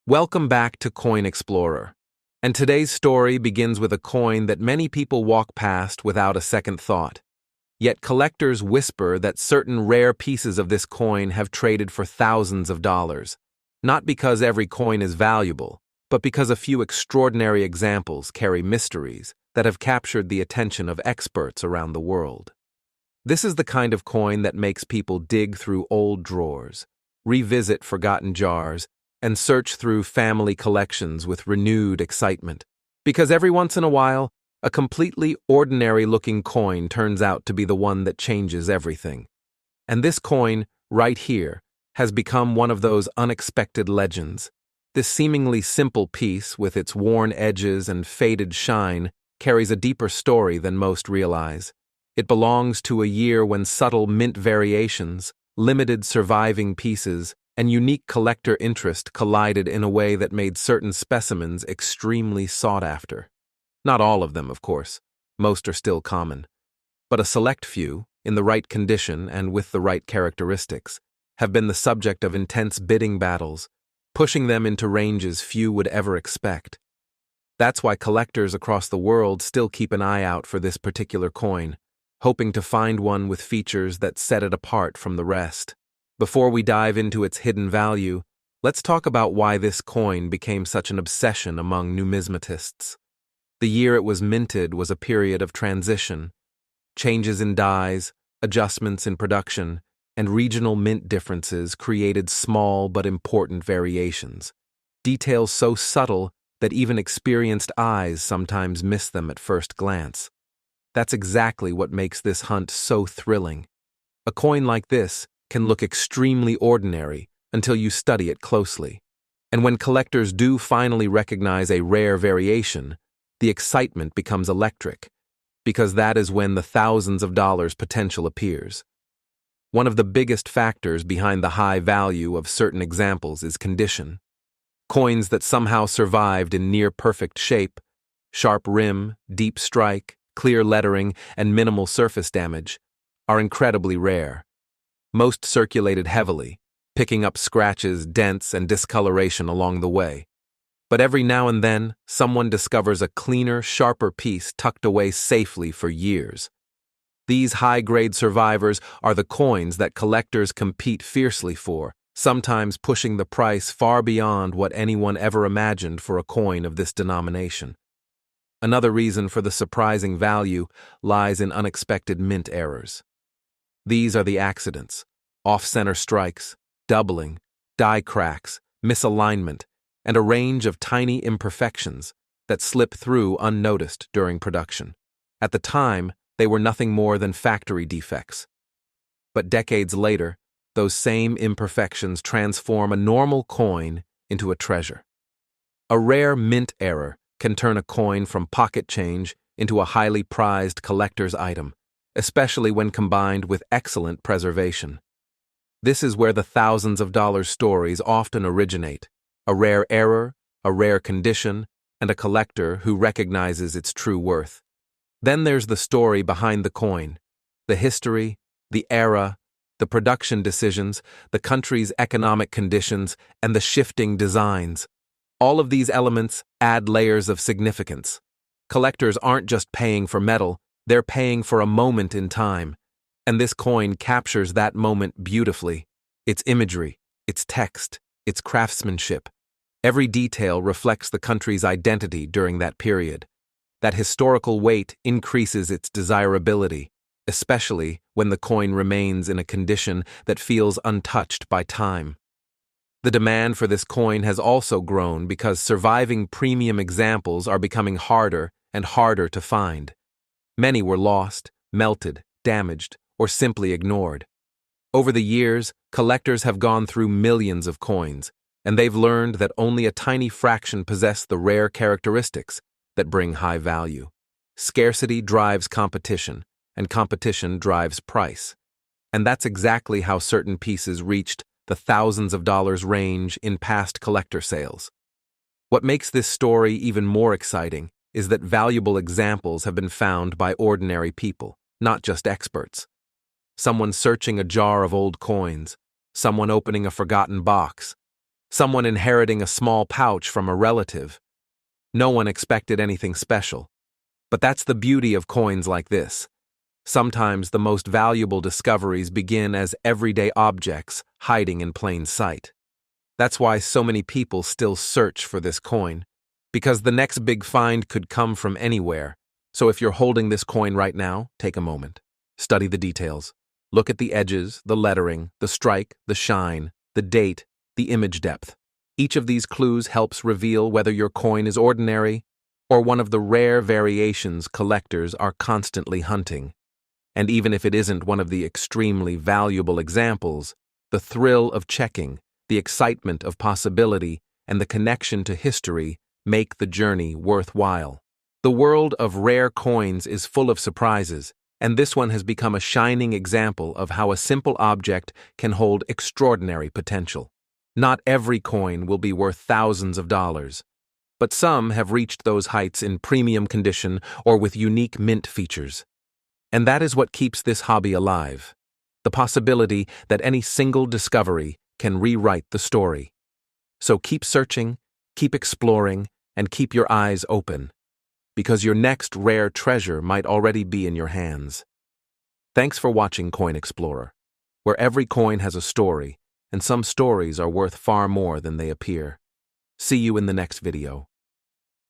Welcome back to Coin Explorer. And today's story begins with a coin that many people walk past without a second thought. Yet collectors whisper that certain rare pieces of this coin have traded for thousands of dollars. Not because every coin is valuable, but because a few extraordinary examples carry mysteries that have captured the attention of experts around the world. This is the kind of coin that makes people dig through old drawers, revisit forgotten jars, and search through family collections with renewed excitement. Because every once in a while, a completely ordinary-looking coin turns out to be the one that changes everything. And this coin, right here, has become one of those unexpected legends. This seemingly simple piece, with its worn edges and faded shine, carries a deeper story than most realize. It belongs to a year when subtle mint variations, limited surviving pieces, and unique collector interest collided in a way that made certain specimens extremely sought after. Not all of them, of course. Most are still common. But a select few, in the right condition and with the right characteristics, have been the subject of intense bidding battles, pushing them into ranges few would ever expect. That's why collectors across the world still keep an eye out for this particular coin, hoping to find one with features that set it apart from the rest. Before we dive into its hidden value, let's talk about why this coin became such an obsession among numismatists. The year it was minted was a period of transition. Changes in dies, adjustments in production, and regional mint differences created small but important variations. Details so subtle that even experienced eyes sometimes miss them at first glance. That's exactly what makes this hunt so thrilling. A coin like this can look extremely ordinary until you study it closely. And when collectors do finally recognize a rare variation, the excitement becomes electric, because that is when the thousands of dollars potential appears. One of the biggest factors behind the high value of certain examples is condition. Coins that somehow survived in near-perfect shape, sharp rim, deep strike, clear lettering, and minimal surface damage, are incredibly rare. Most circulated heavily, picking up scratches, dents, and discoloration along the way. But every now and then, someone discovers a cleaner, sharper piece tucked away safely for years. These high-grade survivors are the coins that collectors compete fiercely for, sometimes pushing the price far beyond what anyone ever imagined for a coin of this denomination. Another reason for the surprising value lies in unexpected mint errors. These are the accidents: off-center strikes, doubling, die cracks, misalignment, and a range of tiny imperfections that slip through unnoticed during production. At the time, they were nothing more than factory defects. But decades later, those same imperfections transform a normal coin into a treasure. A rare mint error can turn a coin from pocket change into a highly prized collector's item, especially when combined with excellent preservation. This is where the thousands of dollars stories often originate: a rare error, a rare condition, and a collector who recognizes its true worth. Then there's the story behind the coin, the history, the era, the production decisions, the country's economic conditions, and the shifting designs. All of these elements add layers of significance. Collectors aren't just paying for metal, they're paying for a moment in time, and this coin captures that moment beautifully. Its imagery, its text, its craftsmanship. Every detail reflects the country's identity during that period. That historical weight increases its desirability, especially when the coin remains in a condition that feels untouched by time. The demand for this coin has also grown because surviving premium examples are becoming harder and harder to find. Many were lost, melted, damaged, or simply ignored. Over the years, collectors have gone through millions of coins, and they've learned that only a tiny fraction possess the rare characteristics that bring high value. Scarcity drives competition, and competition drives price. And that's exactly how certain pieces reached the thousands of dollars range in past collector sales. What makes this story even more exciting is that valuable examples have been found by ordinary people, not just experts. Someone searching a jar of old coins, someone opening a forgotten box, someone inheriting a small pouch from a relative. No one expected anything special. But that's the beauty of coins like this. Sometimes the most valuable discoveries begin as everyday objects hiding in plain sight. That's why so many people still search for this coin, because the next big find could come from anywhere. So if you're holding this coin right now, take a moment. Study the details. Look at the edges, the lettering, the strike, the shine, the date, the image depth. Each of these clues helps reveal whether your coin is ordinary or one of the rare variations collectors are constantly hunting. And even if it isn't one of the extremely valuable examples, the thrill of checking, the excitement of possibility, and the connection to history make the journey worthwhile. The world of rare coins is full of surprises, and this one has become a shining example of how a simple object can hold extraordinary potential. Not every coin will be worth thousands of dollars, but some have reached those heights in premium condition or with unique mint features. And that is what keeps this hobby alive, the possibility that any single discovery can rewrite the story. So keep searching, keep exploring, and keep your eyes open, because your next rare treasure might already be in your hands. Thanks for watching Coin Explorer, where every coin has a story, and some stories are worth far more than they appear. See you in the next video.